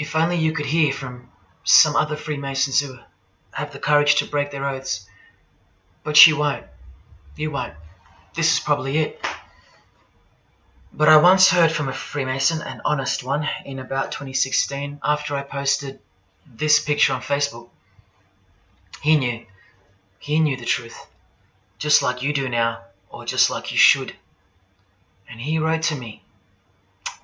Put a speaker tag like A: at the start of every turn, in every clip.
A: If only you could hear from some other Freemasons who have the courage to break their oaths. But you won't. You won't. This is probably it. But I once heard from a Freemason, an honest one, in about 2016, after I posted this picture on Facebook. He knew. He knew the truth. Just like you do now, or just like you should. And he wrote to me.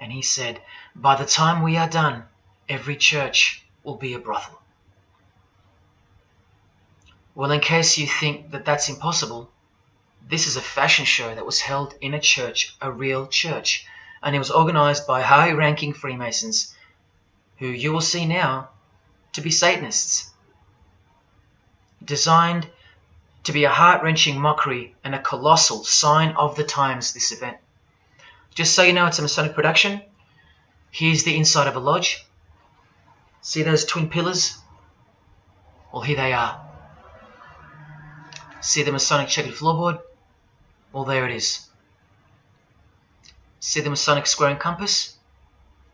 A: And he said, by the time we are done, every church will be a brothel. Well, in case you think that that's impossible, this is a fashion show that was held in a church, a real church, and it was organized by high-ranking Freemasons, who you will see now to be Satanists. Designed to be a heart-wrenching mockery and a colossal sign of the times, this event. Just so you know, it's a Masonic production. Here's the inside of a lodge. See those twin pillars? Well, here they are. See the Masonic checkered floorboard? Well, there it is. See the Masonic square and compass?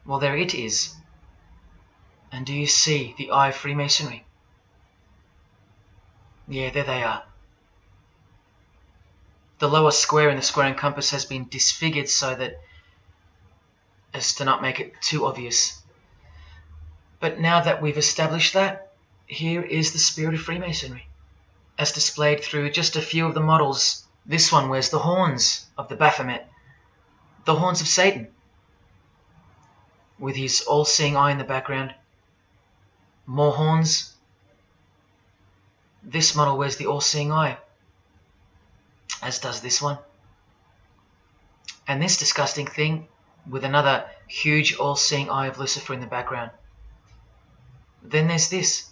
A: Well, there it is. And do you see the eye of Freemasonry? Yeah, there they are. The lower square in the square and compass has been disfigured so that as to not make it too obvious. But now that we've established that, here is the spirit of Freemasonry, as displayed through just a few of the models. This one wears the horns of the Baphomet, the horns of Satan, with his all-seeing eye in the background. More horns. This model wears the all-seeing eye, as does this one. And this disgusting thing with another huge all-seeing eye of Lucifer in the background. Then there's this,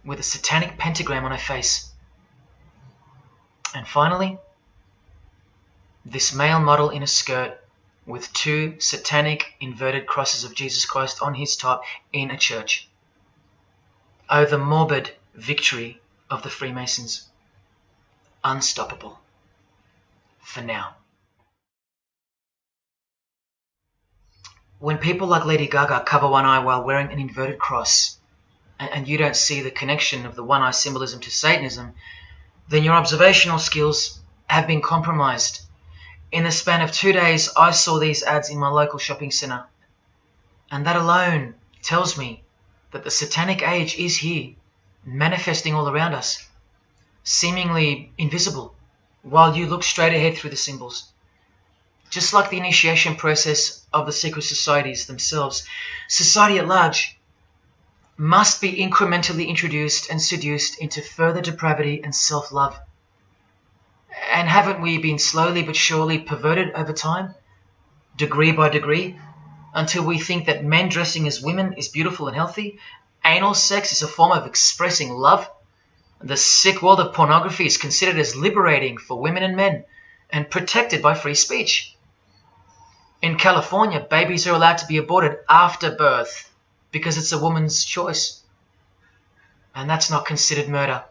A: with a satanic pentagram on her face. And finally, this male model in a skirt with two satanic inverted crosses of Jesus Christ on his top in a church. Oh, the morbid victory of the Freemasons. Unstoppable. For now. When people like Lady Gaga cover one eye while wearing an inverted cross, and you don't see the connection of the one eye symbolism to Satanism, then your observational skills have been compromised. In the span of 2 days, I saw these ads in my local shopping centre. And that alone tells me that the satanic age is here, manifesting all around us, seemingly invisible, while you look straight ahead through the symbols. Just like the initiation process of the secret societies themselves, society at large must be incrementally introduced and seduced into further depravity and self-love. And haven't we been slowly but surely perverted over time, degree by degree, until we think that men dressing as women is beautiful and healthy, anal sex is a form of expressing love, the sick world of pornography is considered as liberating for women and men, and protected by free speech. In California, babies are allowed to be aborted after birth because it's a woman's choice. And that's not considered murder.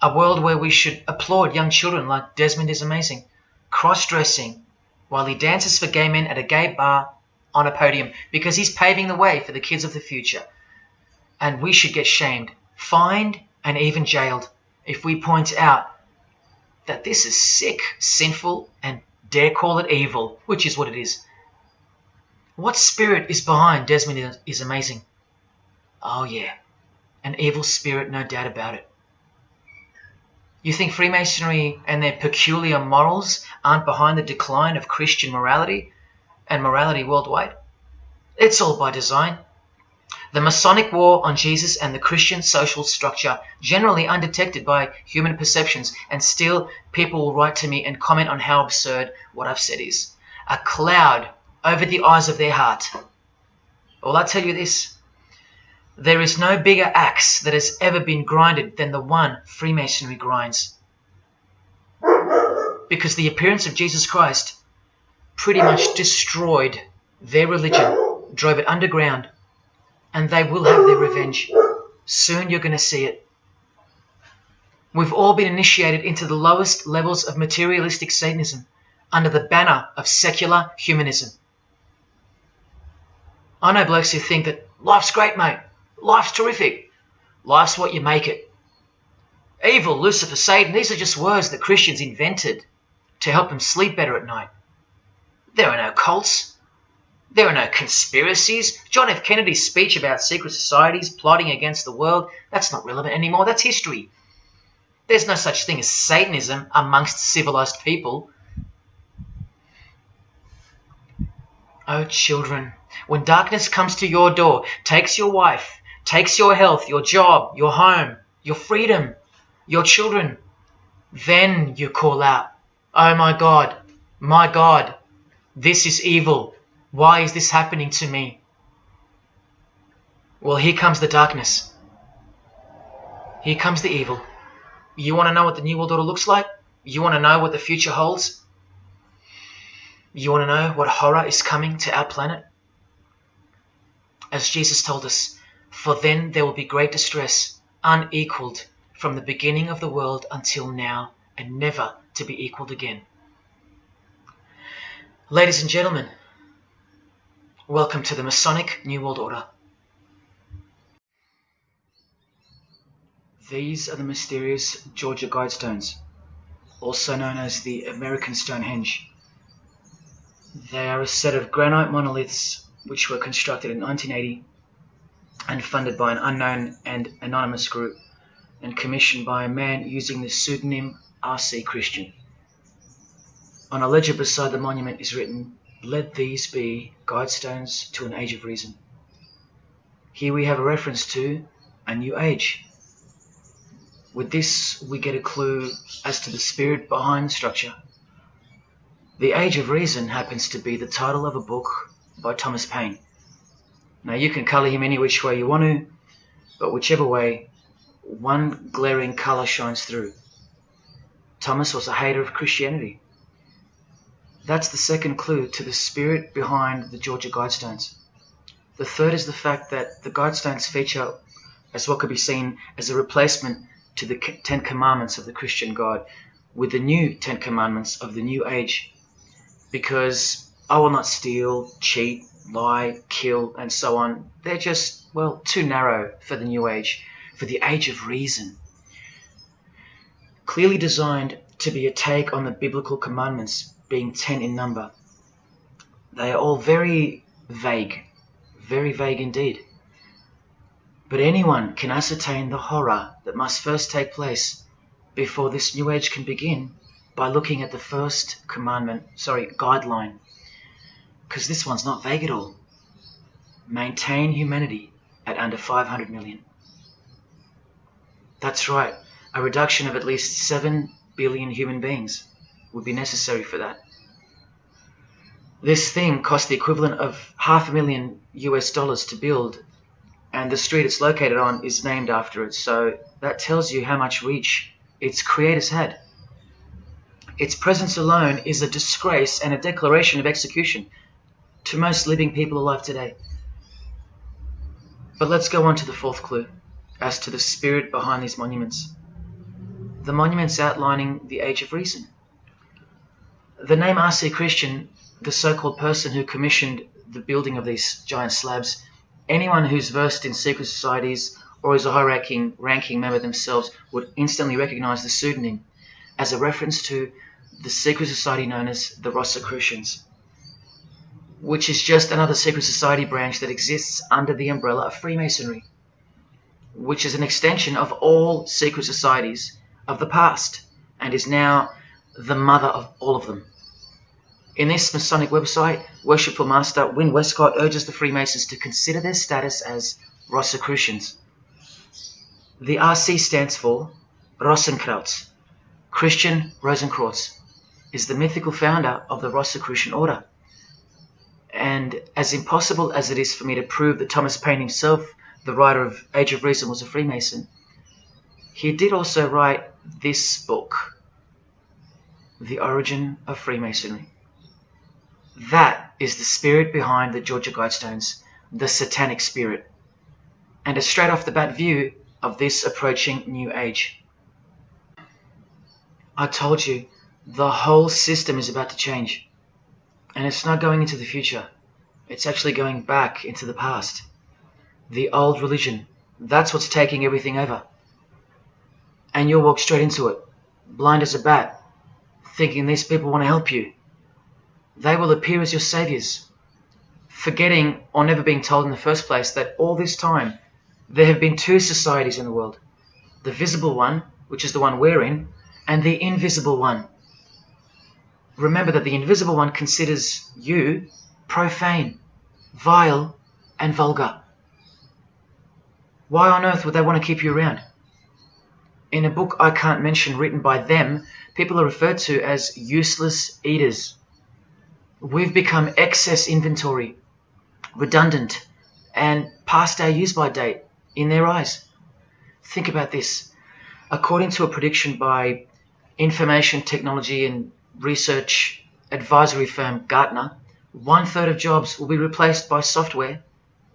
A: A world where we should applaud young children like Desmond is amazing, cross-dressing while he dances for gay men at a gay bar on a podium because he's paving the way for the kids of the future. And we should get shamed, fined, and even jailed if we point out that this is sick, sinful, and dare call it evil, which is what it is. What spirit is behind Desmond is amazing? Oh yeah, an evil spirit, no doubt about it. You think Freemasonry and their peculiar morals aren't behind the decline of Christian morality and morality worldwide? It's all by design. The Masonic war on Jesus and the Christian social structure, generally undetected by human perceptions, and still people will write to me and comment on how absurd what I've said is. A cloud over the eyes of their heart. Well, I tell you this, there is no bigger axe that has ever been grinded than the one Freemasonry grinds. Because the appearance of Jesus Christ pretty much destroyed their religion, drove it underground, and they will have their revenge. Soon you're going to see it. We've all been initiated into the lowest levels of materialistic Satanism under the banner of secular humanism. I know blokes who think that life's great, mate. Life's terrific. Life's what you make it. Evil, Lucifer, Satan, these are just words that Christians invented to help them sleep better at night. There are no cults. There are no conspiracies. John F. Kennedy's speech about secret societies plotting against the world, that's not relevant anymore. That's history. There's no such thing as Satanism amongst civilized people. Oh, children, when darkness comes to your door, takes your wife, takes your health, your job, your home, your freedom, your children, then you call out, oh my God, this is evil. Why is this happening to me? Well, here comes the darkness. Here comes the evil. You want to know what the New World Order looks like? You want to know what the future holds? You want to know what horror is coming to our planet? As Jesus told us, for then there will be great distress, unequaled from the beginning of the world until now, and never to be equaled again. Ladies and gentlemen, welcome to the Masonic New World Order. These are the mysterious Georgia Guidestones, also known as the American Stonehenge. They are a set of granite monoliths which were constructed in 1980 and funded by an unknown and anonymous group and commissioned by a man using the pseudonym R.C. Christian. On a ledger beside the monument is written, "Let these be guidestones to an age of reason." Here we have a reference to a new age. With this, we get a clue as to the spirit behind the structure. The Age of Reason happens to be the title of a book by Thomas Paine. Now, you can colour him any which way you want to, but whichever way, one glaring colour shines through. Thomas was a hater of Christianity. That's the second clue to the spirit behind the Georgia Guidestones. The third is the fact that the Guidestones feature as what could be seen as a replacement to the Ten Commandments of the Christian God with the new Ten Commandments of the New Age. Because I will not steal, cheat, lie, kill, and so on. They're just, well, too narrow for the New Age, for the Age of Reason. Clearly designed to be a take on the biblical commandments, being 10 in number. They are all very vague indeed. But anyone can ascertain the horror that must first take place before this New Age can begin by looking at the first guideline. Because this one's not vague at all. Maintain humanity at under 500 million. That's right, a reduction of at least 7 billion human beings would be necessary for that. This thing cost the equivalent of $500,000 US to build, and the street it's located on is named after it, so that tells you how much reach its creators had. Its presence alone is a disgrace and a declaration of execution to most living people alive today. But let's go on to the fourth clue, as to the spirit behind these monuments. The monuments outlining the Age of Reason. The name R.C. Christian, the so-called person who commissioned the building of these giant slabs, anyone who's versed in secret societies or is a high-ranking member themselves would instantly recognize the pseudonym as a reference to the secret society known as the Rosicrucians, which is just another secret society branch that exists under the umbrella of Freemasonry, which is an extension of all secret societies of the past and is now the mother of all of them. In this Masonic website, Worshipful Master Win Westcott urges the Freemasons to consider their status as Rosicrucians. The RC stands for Rosenkreuz. Christian Rosenkreuz is the mythical founder of the Rosicrucian order. And as impossible as it is for me to prove that Thomas Paine himself, the writer of Age of Reason, was a Freemason, he did also write this book, The Origin of Freemasonry. That is the spirit behind the Georgia Guidestones, the satanic spirit, and a straight off the bat view of this approaching New Age. I told you, the whole system is about to change, and it's not going into the future. It's actually going back into the past. The old religion. That's what's taking everything over. And you'll walk straight into it, blind as a bat, thinking these people want to help you. They will appear as your saviors, forgetting or never being told in the first place that all this time there have been two societies in the world. The visible one, which is the one we're in, and the invisible one. Remember that the invisible one considers you profane, vile, and vulgar. Why on earth would they want to keep you around? In a book I can't mention written by them, people are referred to as useless eaters. We've become excess inventory, redundant, and past our use-by date in their eyes. Think about this. According to a prediction by information technology and research advisory firm Gartner, 1/3 of jobs will be replaced by software,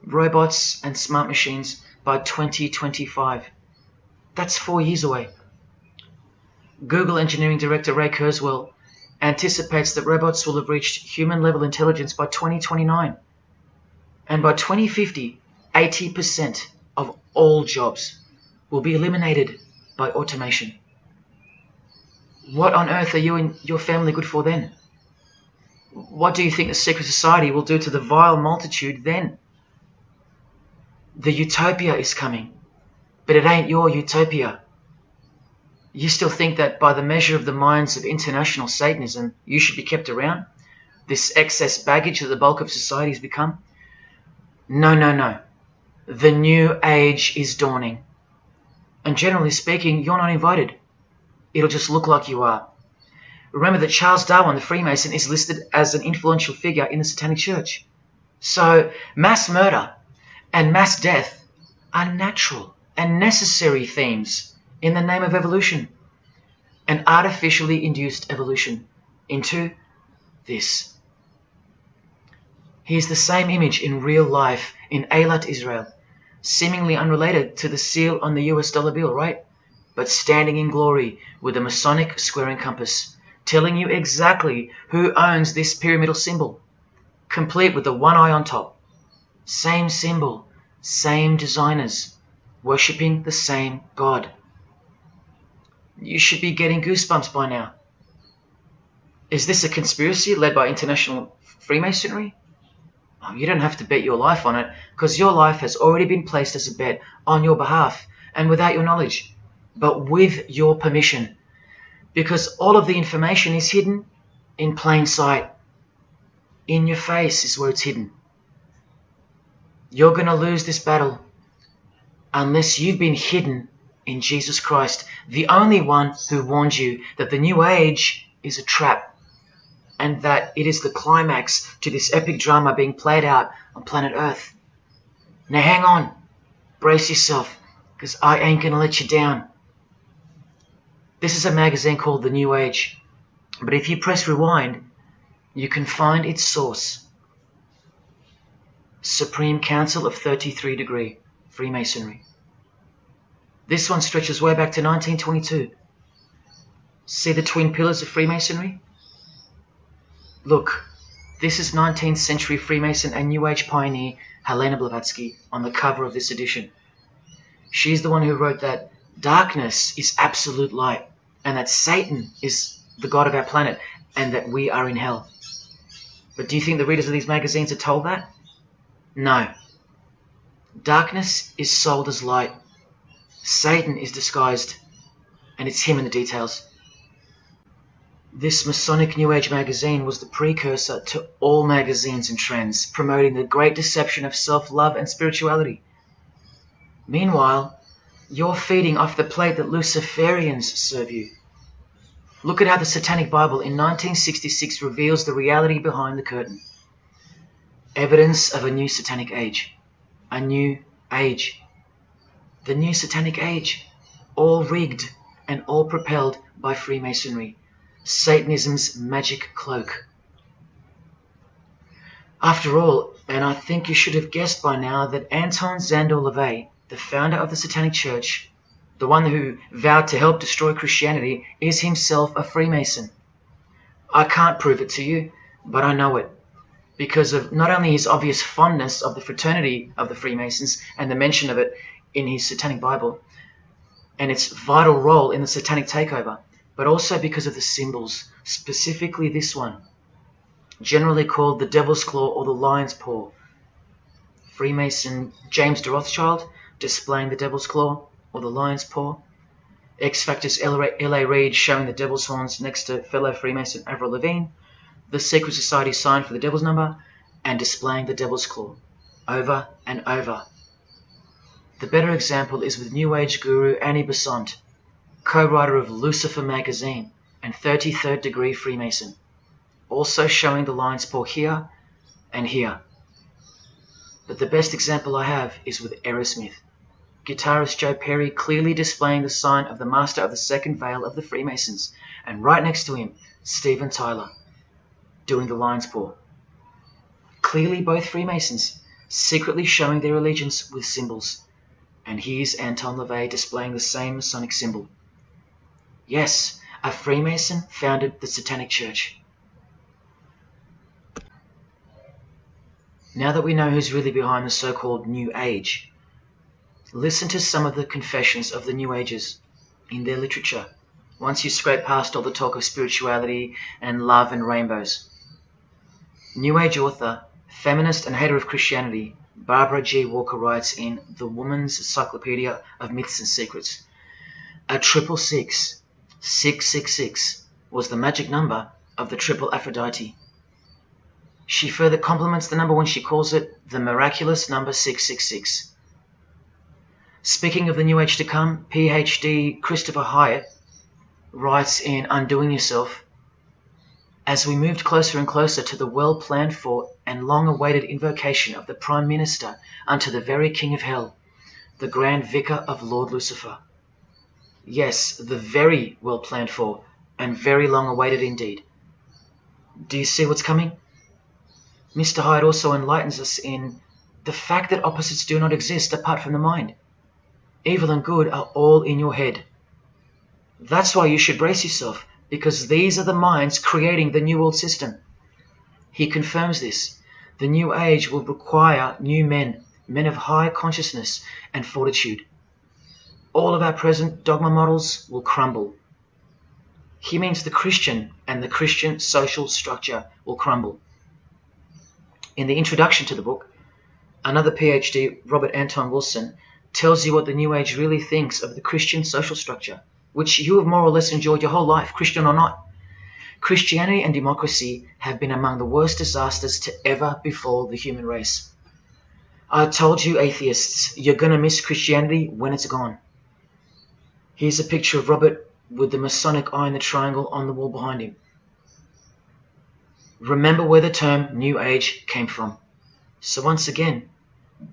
A: robots, and smart machines by 2025. That's 4 years away. Google engineering director Ray Kurzweil anticipates that robots will have reached human-level intelligence by 2029. And by 2050, 80% of all jobs will be eliminated by automation. What on earth are you and your family good for then? What do you think the secret society will do to the vile multitude then? The utopia is coming, but it ain't your utopia. You still think that by the measure of the minds of international Satanism, you should be kept around? This excess baggage that the bulk of society has become? No, no, no. The new age is dawning. And generally speaking, you're not invited. It'll just look like you are. Remember that Charles Darwin, the Freemason, is listed as an influential figure in the Satanic Church. So mass murder and mass death are natural and necessary themes in the name of evolution, an artificially induced evolution into this. Here's the same image in real life in Eilat, Israel, seemingly unrelated to the seal on the US dollar bill, right? But standing in glory with a Masonic square and compass, telling you exactly who owns this pyramidal symbol, complete with the one eye on top. Same symbol, same designers, worshipping the same God. You should be getting goosebumps by now. Is this a conspiracy led by international Freemasonry? Oh, you don't have to bet your life on it, because your life has already been placed as a bet on your behalf and without your knowledge, but with your permission, because all of the information is hidden in plain sight. In your face is where it's hidden. You're going to lose this battle unless you've been hidden in Jesus Christ, the only one who warned you that the new age is a trap and that it is the climax to this epic drama being played out on planet Earth. Now hang on, brace yourself, because I ain't going to let you down. This is a magazine called The New Age, but if you press rewind, you can find its source. Supreme Council of 33 Degree, Freemasonry. This one stretches way back to 1922. See the twin pillars of Freemasonry? Look, this is 19th century Freemason and New Age pioneer Helena Blavatsky on the cover of this edition. She's the one who wrote that darkness is absolute light, and that Satan is the god of our planet, and that we are in hell. But do you think the readers of these magazines are told that? No. Darkness is sold as light. Satan is disguised, and it's him in the details. This Masonic New Age magazine was the precursor to all magazines and trends, promoting the great deception of self-love and spirituality. Meanwhile, you're feeding off the plate that Luciferians serve you. Look at how the Satanic Bible in 1966 reveals the reality behind the curtain. Evidence of a new Satanic age. A new age. The new Satanic age. All rigged and all propelled by Freemasonry. Satanism's magic cloak. After all, and I think you should have guessed by now that Anton Szandor LaVey, the founder of the Satanic Church, the one who vowed to help destroy Christianity, is himself a Freemason. I can't prove it to you, but I know it. because of not only his obvious fondness of the fraternity of the Freemasons and the mention of it in his Satanic Bible and its vital role in the Satanic takeover, but also because of the symbols, specifically this one, generally called the Devil's Claw or the Lion's Paw. Freemason James de Rothschild displaying the Devil's Claw or the Lion's Paw. X-Factor's L.A. Reid showing the Devil's Horns next to fellow Freemason Avril Lavigne. The Secret Society sign for the Devil's Number, and displaying the Devil's Claw over and over. The better example is with New Age guru Annie Besant, co-writer of Lucifer magazine and 33rd degree Freemason, also showing the Lion's Paw here and here. But the best example I have is with Aerosmith, guitarist Joe Perry clearly displaying the sign of the Master of the Second Veil of the Freemasons, and right next to him, Steven Tyler, doing the Lion's Paw. Clearly both Freemasons, secretly showing their allegiance with symbols. And here's Anton LaVey displaying the same Masonic symbol. Yes, a Freemason founded the Satanic Church. Now that we know who's really behind the so-called New Age, listen to some of the confessions of the New Agers in their literature, once you scrape past all the talk of spirituality and love and rainbows. New Age author, feminist and hater of Christianity, Barbara G. Walker writes in The Woman's Encyclopedia of Myths and Secrets, a 666, 666, was the magic number of the triple Aphrodite. She further compliments the number when she calls it the miraculous number 666. Speaking of the New Age to come, PhD Christopher Hyatt writes in Undoing Yourself, as we moved closer and closer to the well-planned for and long-awaited invocation of the Prime Minister unto the very King of Hell, the Grand Vicar of Lord Lucifer. Yes, the very well-planned for and very long-awaited indeed. Do you see what's coming? Mr. Hyde also enlightens us in the fact that opposites do not exist apart from the mind. Evil and good are all in your head. That's why you should brace yourself, because these are the minds creating the New World System. He confirms this. The New Age will require new men, men of high consciousness and fortitude. All of our present dogma models will crumble. He means the Christian and the Christian social structure will crumble. In the introduction to the book, another PhD, Robert Anton Wilson, tells you what the New Age really thinks of the Christian social structure, which you have more or less enjoyed your whole life, Christian or not. Christianity and democracy have been among the worst disasters to ever befall the human race. I told you, atheists, you're going to miss Christianity when it's gone. Here's a picture of Robert with the Masonic eye in the triangle on the wall behind him. Remember where the term New Age came from. So once again,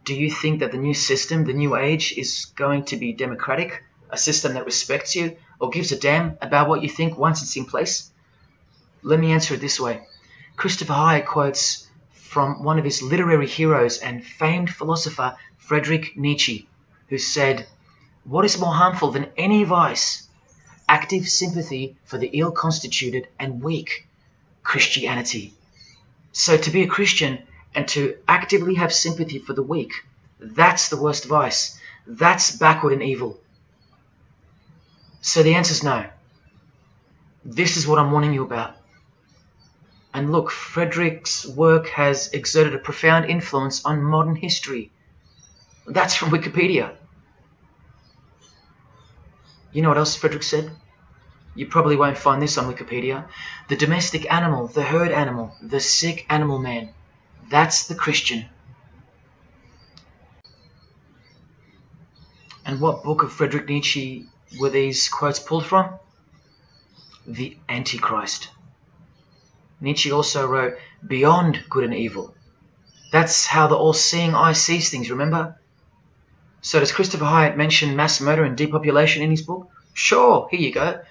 A: do you think that the new system, the New Age, is going to be democratic, a system that respects you or gives a damn about what you think once it's in place? Let me answer it this way. Christopher Hyatt quotes from one of his literary heroes and famed philosopher Friedrich Nietzsche, who said, "What is more harmful than any vice? Active sympathy for the ill-constituted and weak. Christianity." So to be a Christian and to actively have sympathy for the weak, that's the worst vice. That's backward and evil. So the answer is no. This is what I'm warning you about. And look, Frederick's work has exerted a profound influence on modern history. That's from Wikipedia. You know what else Frederick said? You probably won't find this on Wikipedia. The domestic animal, the herd animal, the sick animal man. That's the Christian. And what book of Friedrich Nietzsche were these quotes pulled from? The Antichrist. Nietzsche also wrote, "Beyond good and evil." That's how the all-seeing eye sees things, remember? So does Christopher Hyatt mention mass murder and depopulation in his book? Sure, here you go.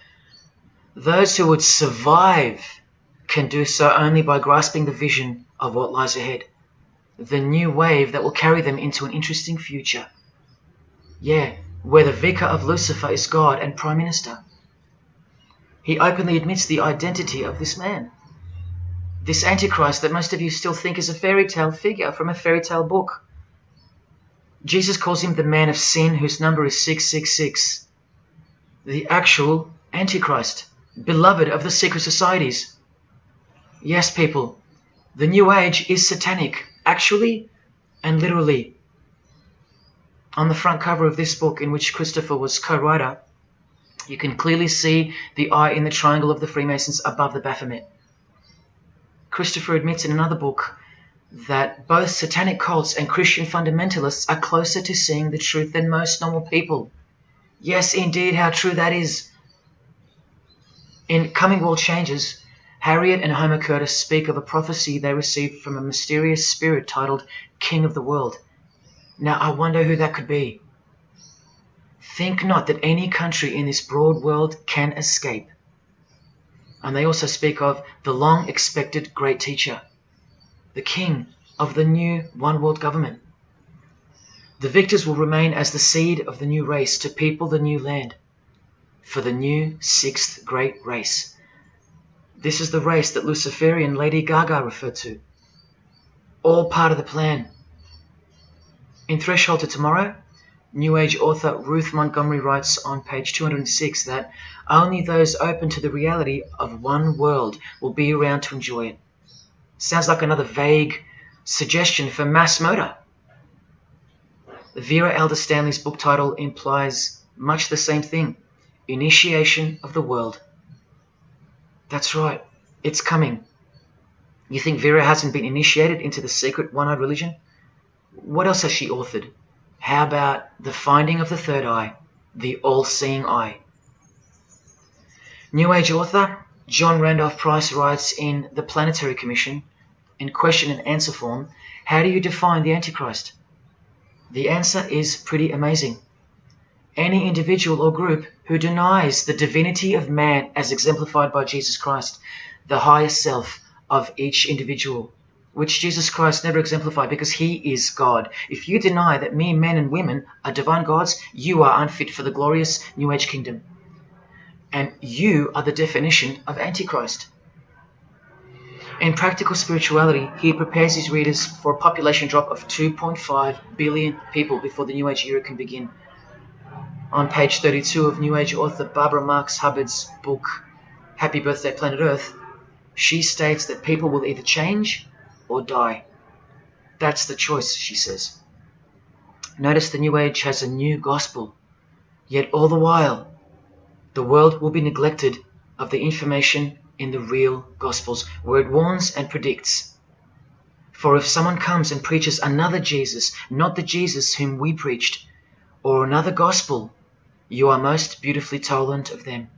A: Those who would survive can do so only by grasping the vision of what lies ahead. The new wave that will carry them into an interesting future. Yeah, where the Vicar of Lucifer is God and Prime Minister. He openly admits the identity of this man. This Antichrist that most of you still think is a fairy tale figure from a fairy tale book. Jesus calls him the man of sin whose number is 666. The actual Antichrist, beloved of the secret societies. Yes, people, the New Age is satanic, actually and literally. On the front cover of this book, in which Christopher was co-writer, you can clearly see the eye in the triangle of the Freemasons above the Baphomet. Christopher admits in another book that both satanic cults and Christian fundamentalists are closer to seeing the truth than most normal people. Yes, indeed, how true that is. In Coming World Changes, Harriet and Homer Curtis speak of a prophecy they received from a mysterious spirit titled King of the World. Now, I wonder who that could be. Think not that any country in this broad world can escape. And they also speak of the long-expected great teacher, the king of the new one-world government. The victors will remain as the seed of the new race to people the new land, for the new sixth great race. This is the race that Luciferian Lady Gaga referred to. All part of the plan. In Threshold to Tomorrow, New Age author Ruth Montgomery writes on page 206 that only those open to the reality of one world will be around to enjoy it. Sounds like another vague suggestion for mass murder. Vera Elder Stanley's book title implies much the same thing. Initiation of the world. That's right, it's coming. You think Vera hasn't been initiated into the secret one-eyed religion? What else has she authored? How about the finding of the third eye, the all-seeing eye? New Age author John Randolph Price writes in The Planetary Commission, in question and answer form, how do you define the Antichrist? The answer is pretty amazing. Any individual or group who denies the divinity of man as exemplified by Jesus Christ, the higher self of each individual, which Jesus Christ never exemplified because he is God. If you deny that mere men and women are divine gods, you are unfit for the glorious New Age kingdom. And you are the definition of Antichrist. In Practical Spirituality, he prepares his readers for a population drop of 2.5 billion people before the New Age era can begin. On page 32 of New Age author Barbara Marx Hubbard's book, Happy Birthday Planet Earth, she states that people will either change or die. That's the choice, she says. Notice the New Age has a new gospel, yet all the while, the world will be neglected of the information in the real Gospels, where it warns and predicts. For if someone comes and preaches another Jesus, not the Jesus whom we preached, or another gospel, you are most beautifully tolerant of them.